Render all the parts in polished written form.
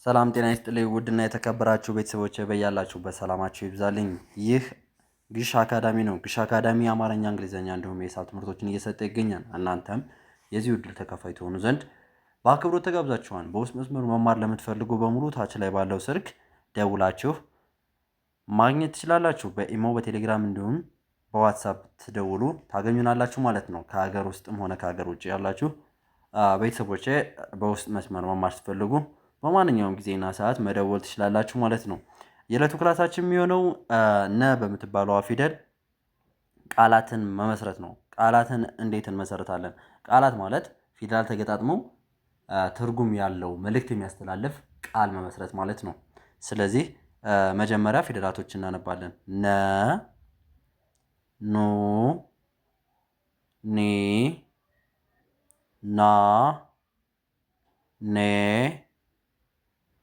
ሰላም ጤና ይስጥልኝ ውድና የተከበራችሁ ቤተሰቦች በያላችሁበት ሰላማችሁ ይብዛልኝ። ይህ ግሽ አካዳሚ ነው። ግሽ አካዳሚ አማርኛ፣ እንግሊዝኛ እንዲሁም የሂሳብ ትምህርቶችን እየሰጠ ይገኛል። እናንተም የዚህ ዕድል ተካፋይ ትሆኑ ዘንድ በአክብሮት ተጋብዛችኋል። በውስጥ መስመር መማር ለምትፈልጉ በሙሉ ታች ላይ ባለው ስልክ ደውላችሁ ማግኘት ትችላላችሁ። በኢሞ በቴሌግራም እንዲሁም በዋትሳፕ ትደውሉ ታገኙናላችሁ ማለት ነው። ከሀገር ውስጥም ሆነ ከሀገር ውጭ ያላችሁ ቤተሰቦቼ በውስጥ መስመር መማር ስትፈልጉ በማንኛውም ጊዜና ሰዓት መደወል ትችላላችሁ ማለት ነው። የዕለቱ ክላሳችን የሚሆነው ነ በምትባለዋ ፊደል ቃላትን መመስረት ነው። ቃላትን እንዴት እንመሰርታለን? ቃላት ማለት ፊደል ተገጣጥመው ትርጉም ያለው መልእክት የሚያስተላልፍ ቃል መመስረት ማለት ነው። ስለዚህ መጀመሪያ ፊደላቶችን እናነባለን። ነ፣ ኑ፣ ኒ፣ ና፣ ኔ፣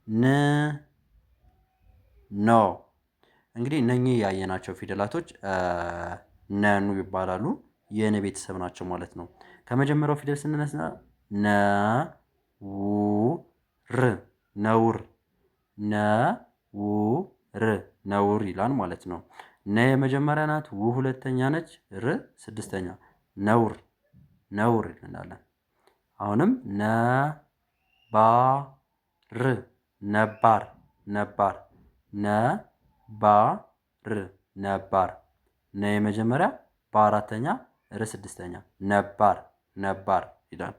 ን፣ ኖ። እንግዲህ እነኚህ ያየናቸው ፊደላቶች ነኑ ይባላሉ። የነ ቤተሰብ ናቸው ማለት ነው። ከመጀመሪያው ፊደል ስንነሳ ነ፣ ው፣ ር ነውር፣ ነ፣ ው፣ ር ነውር ይላል ማለት ነው። ነ የመጀመሪያ ናት፣ ው ሁለተኛ ነች፣ ር ስድስተኛ። ነውር ነውር እንላለን። አሁንም ነ፣ ባ፣ ር ነባር ነባር፣ ነ፣ ባ፣ ር ነባር። ነ የመጀመሪያ፣ በአራተኛ፣ ር ስድስተኛ፣ ነባር ነባር ይላል።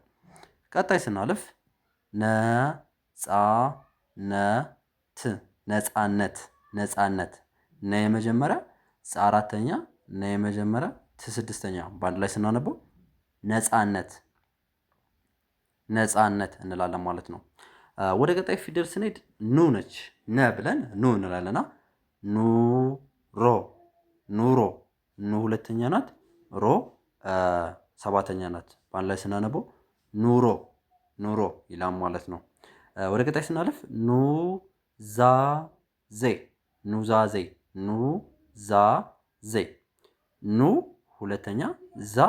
ቀጣይ ስናልፍ ነ፣ ጻ፣ ነ፣ ት ነጻነት ነጻነት። ነ የመጀመሪያ፣ ጻ አራተኛ፣ ነ የመጀመሪያ፣ ት ስድስተኛ። በአንድ ላይ ስናነበው ነጻነት ነጻነት እንላለን ማለት ነው። ወደ ቀጣይ ፊደል ስንሄድ ኑ ነች። ነ ብለን ኑ እንላለና ኑሮ ኑሮ፣ ኑ ሁለተኛ ናት፣ ሮ ሰባተኛ ናት። በአንድ ላይ ስናነበው ኑሮ ኑሮ ይላል ማለት ነው። ወደ ቀጣይ ስናልፍ ኑ፣ ዛ፣ ዜ ኑዛዜ ኑዛዜ። ኑ ሁለተኛ፣ ዛ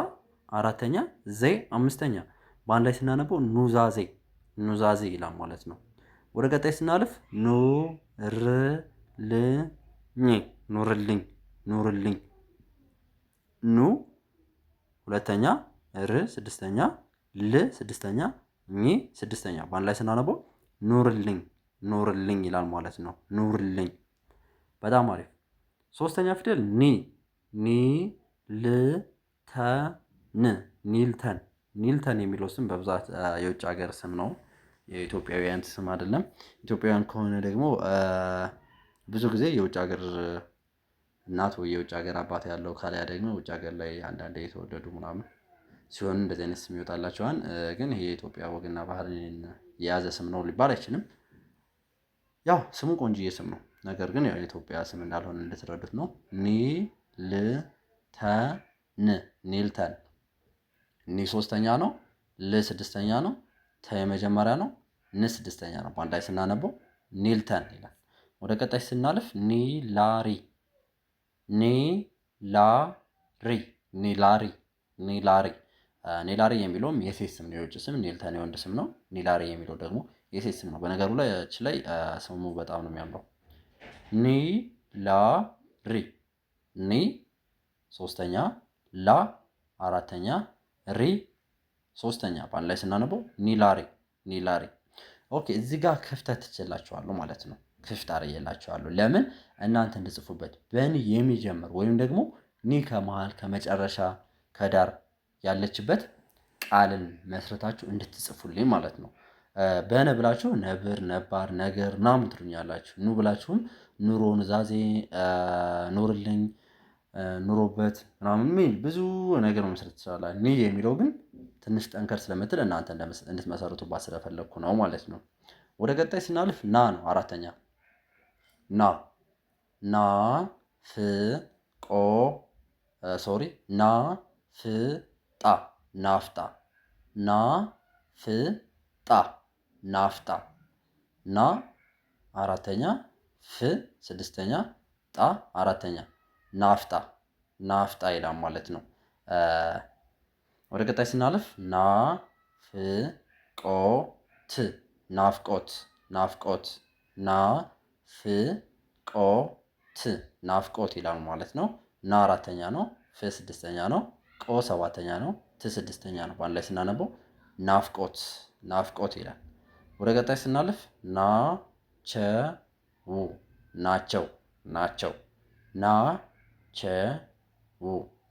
አራተኛ፣ ዜ አምስተኛ። በአንድ ላይ ስናነበው ኑዛዜ ኑዛዜ ይላል ማለት ነው። ወደ ቀጣይ ስናልፍ ኑ፣ ር፣ ል፣ ኝ ኑርልኝ ኑርልኝ። ኑ ሁለተኛ፣ ር ስድስተኛ፣ ል ስድስተኛ፣ ኝ ስድስተኛ። በአንድ ላይ ስናነበው ኑርልኝ ኑርልኝ ይላል ማለት ነው። ኑርልኝ። በጣም አሪፍ። ሶስተኛ ፊደል ኒ ኒ፣ ል፣ ተ፣ ን ኒልተን ኒልተን የሚለው ስም በብዛት የውጭ ሀገር ስም ነው። የኢትዮጵያውያን ስም አይደለም። ኢትዮጵያውያን ከሆነ ደግሞ ብዙ ጊዜ የውጭ ሀገር እናት ወይ የውጭ ሀገር አባት ያለው ካሊያ ደግሞ ውጭ ሀገር ላይ አንዳንዴ የተወለዱ ምናምን ሲሆን እንደዚህ አይነት ስም ይወጣላቸዋል። ግን ይሄ የኢትዮጵያ ወግና ባህልን የያዘ ስም ነው ሊባል አይችልም። ያው ስሙ ቆንጆዬ ስም ነው። ነገር ግን ያው የኢትዮጵያ ስም እንዳልሆነ እንድትረዱት ነው። ኒ፣ ል፣ ተ፣ ን ኒልተን። ኒ ሶስተኛ ነው፣ ል ስድስተኛ ነው፣ ተ የመጀመሪያ ነው፣ ን ስድስተኛ ነው። በአንድ ላይ ስናነበው ኒልተን ይላል። ወደ ቀጣይ ስናልፍ ኒላሪ ኒላሪ ኒላሪ ኒላሪ ኒላሪ የሚለውም የሴት ስም ነው፣ የውጭ ስም። ኒልተን የወንድ ስም ነው። ኒላሪ የሚለው ደግሞ የሴት ስም ነው። በነገሩ ላይ ስሙ በጣም ነው የሚያምረው። ኒላሪ ኒ ሶስተኛ፣ ላ አራተኛ፣ ሪ ሶስተኛ። በአንድ ላይ ስናነበው ኒላሪ ኒላሪ። ኦኬ፣ እዚህ ጋር ክፍተት ትችላችኋለሁ ማለት ነው። ክፍት አርየላችኋለሁ። ለምን? እናንተ እንድጽፉበት። በኒ የሚጀምር ወይም ደግሞ ኒ ከመሃል ከመጨረሻ ከዳር ያለችበት ቃልን መስረታችሁ እንድትጽፉልኝ ማለት ነው። በነ ብላችሁ ነብር፣ ነባር፣ ነገር ምናምን ትሉኛላችሁ። ኑ ብላችሁም ኑሮ፣ ኑዛዜ፣ ኑርልኝ፣ ኑሮበት ምናምን የሚል ብዙ ነገር መመስረት ትችላላችሁ። ኒ የሚለው ግን ትንሽ ጠንከር ስለምትል እናንተ እንድትመሰርቱባት ስለፈለግኩ ነው ማለት ነው። ወደ ቀጣይ ስናልፍ ና ነው አራተኛ። ና ና ፍ ቆ ሶሪ ና ፍ ጣ ናፍጣ ና ፍ ጣ ናፍጣ። ና አራተኛ፣ ፍ ስድስተኛ፣ ጣ አራተኛ። ናፍጣ ናፍጣ ይላል ማለት ነው። ወደ ቀጣይ ስናልፍ ና ፍ ቆ ት ናፍቆት ናፍቆት ናፍቆት ናፍቆት ይላል ማለት ነው። ና አራተኛ ነው፣ ፍ ስድስተኛ ነው፣ ቆ ሰባተኛ ነው፣ ት ስድስተኛ ነው። በአንድ ላይ ስናነበው ናፍቆት ናፍቆት ይላል። ወደ ቀጣይ ስናልፍ ናቸው ናቸው ናቸው ናቸው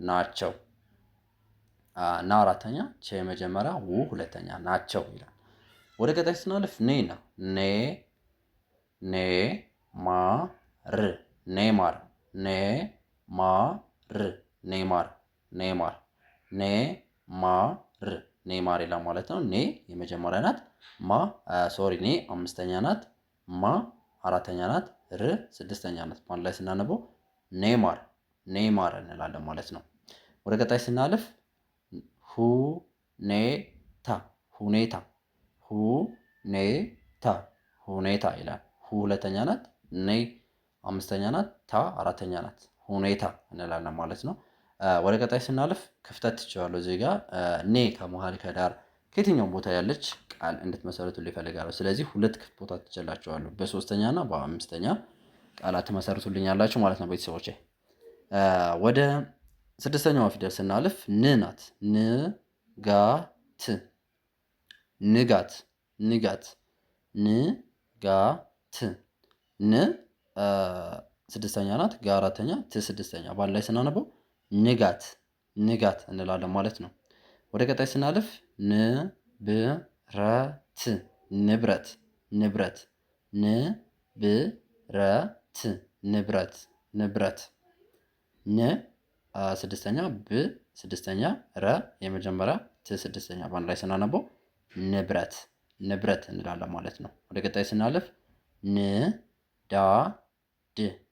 ናቸው ና አራተኛ፣ ቸ የመጀመሪያ፣ ው ሁለተኛ ናቸው ይላል። ወደ ቀጣይ ስናልፍ ኔ ነው። ኔ ኔ ማር ኔማር ኔ ማር ኔማር ኔማር ኔ ማር ኔማር ይላል ማለት ነው። ኔ የመጀመሪያ ናት። ሶሪ ኔ አምስተኛ ናት። ማ አራተኛ ናት። ር ስድስተኛ ናት። በአንድ ላይ ስናነበው ኔማር ኔማር እንላለን ማለት ነው። ወደ ቀጣይ ስናልፍ ሁኔታ ሁኔታ ሁኔታ ሁኔታ ይላል። ሁ ሁለተኛ ናት። ኔ አምስተኛ ናት። ታ አራተኛ ናት። ሁኔታ እንላለን ማለት ነው። ወደ ቀጣይ ስናልፍ ክፍተት ትችላለሁ። እዚህ ጋር ኔ ከመሀል ከዳር ከየትኛውም ቦታ ያለች ቃል እንድትመሰረቱ ይፈልጋሉ። ስለዚህ ሁለት ክፍት ቦታ ትችላቸዋለሁ። በሶስተኛ እና በአምስተኛ ቃላት ትመሰርቱልኛላችሁ ማለት ነው ቤተሰቦቼ። ወደ ስድስተኛዋ ፊደል ስናልፍ ን ናት። ንጋት ንጋት ንጋት ንጋት ን ስድስተኛ ናት። ጋ አራተኛ፣ ት ስድስተኛ። በአንድ ላይ ስናነበው ንጋት ንጋት እንላለን ማለት ነው። ወደ ቀጣይ ስናልፍ ንብረት ንብረት ንብረት ንብረት ንብረት ንብረት ን ስድስተኛ፣ ብ ስድስተኛ፣ ረ የመጀመሪያ፣ ት ስድስተኛ። በአንድ ላይ ስናነበው ንብረት ንብረት እንላለን ማለት ነው። ወደ ቀጣይ ስናልፍ ንዳድ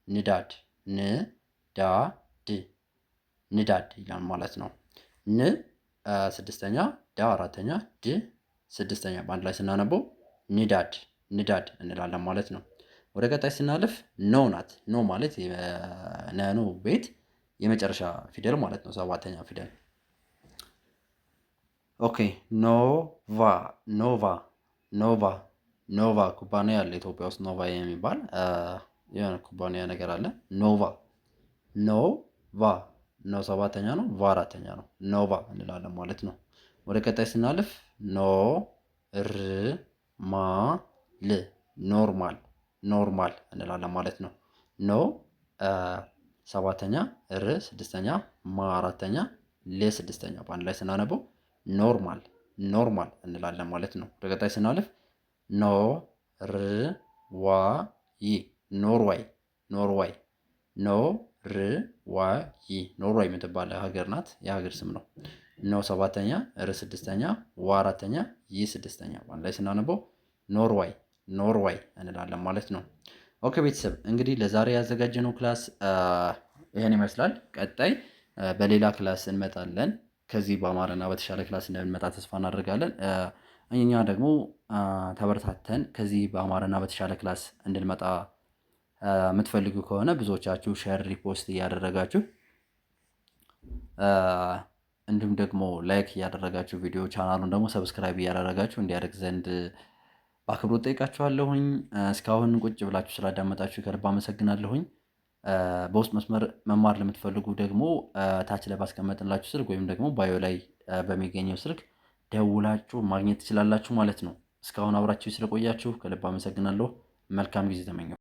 ንዳድ ንዳድ ንዳድ ይላል ማለት ነው። ን ስድስተኛ፣ ዳ አራተኛ፣ ድ ስድስተኛ። በአንድ ላይ ስናነበው ንዳድ ንዳድ እንላለን ማለት ነው። ወደ ቀጣይ ስናልፍ ኖ ናት። ኖ ማለት የነኖ ቤት የመጨረሻ ፊደል ማለት ነው። ሰባተኛ ፊደል። ኦኬ ኖቫ ኖቫ ኖቫ ኖቫ ኩባንያ አለ ኢትዮጵያ ውስጥ ኖቫ የሚባል የሆነ ኩባንያ ነገር አለ። ኖቫ ኖቫ ኖ ሰባተኛ ነው። ቫ አራተኛ ነው። ኖቫ እንላለን ማለት ነው። ወደ ቀጣይ ስናልፍ ኖርማል ኖርማል ኖርማል እንላለን ማለት ነው። ኖ ሰባተኛ፣ ር ስድስተኛ፣ ማ አራተኛ፣ ል ስድስተኛ። በአንድ ላይ ስናነበው ኖርማል ኖርማል እንላለን ማለት ነው። ወደ ቀጣይ ስናልፍ ኖርዋይ ኖርዋይ ኖርዋይ ኖርዋይ ኖርዋይ የምትባል ሀገር ናት። የሀገር ስም ነው። ኖ ሰባተኛ፣ ር ስድስተኛ፣ ዋ አራተኛ፣ ይ ስድስተኛ። በአንድ ላይ ስናነበው ኖርዋይ ኖርዋይ እንላለን ማለት ነው። ኦኬ ቤተሰብ እንግዲህ ለዛሬ ያዘጋጀነው ክላስ ይሄን ይመስላል። ቀጣይ በሌላ ክላስ እንመጣለን። ከዚህ በአማረና በተሻለ ክላስ እንደምንመጣ ተስፋ እናደርጋለን። እኛ ደግሞ ተበረታተን ከዚህ በአማረና በተሻለ ክላስ እንድንመጣ የምትፈልጉ ከሆነ ብዙዎቻችሁ ሼር፣ ሪፖስት እያደረጋችሁ እንዲሁም ደግሞ ላይክ እያደረጋችሁ ቪዲዮ ቻናሉን ደግሞ ሰብስክራይብ እያደረጋችሁ እንዲያደርግ ዘንድ በአክብሮት ጠይቃችኋለሁኝ። እስካሁን ቁጭ ብላችሁ ስላዳመጣችሁ ከልብ አመሰግናለሁኝ። በውስጥ መስመር መማር ለምትፈልጉ ደግሞ ታች ላይ ባስቀመጥንላችሁ ስልክ ወይም ደግሞ ባዮ ላይ በሚገኘው ስልክ ደውላችሁ ማግኘት ትችላላችሁ ማለት ነው። እስካሁን አብራችሁ ስለቆያችሁ ከልብ አመሰግናለሁ። መልካም ጊዜ ተመኘው።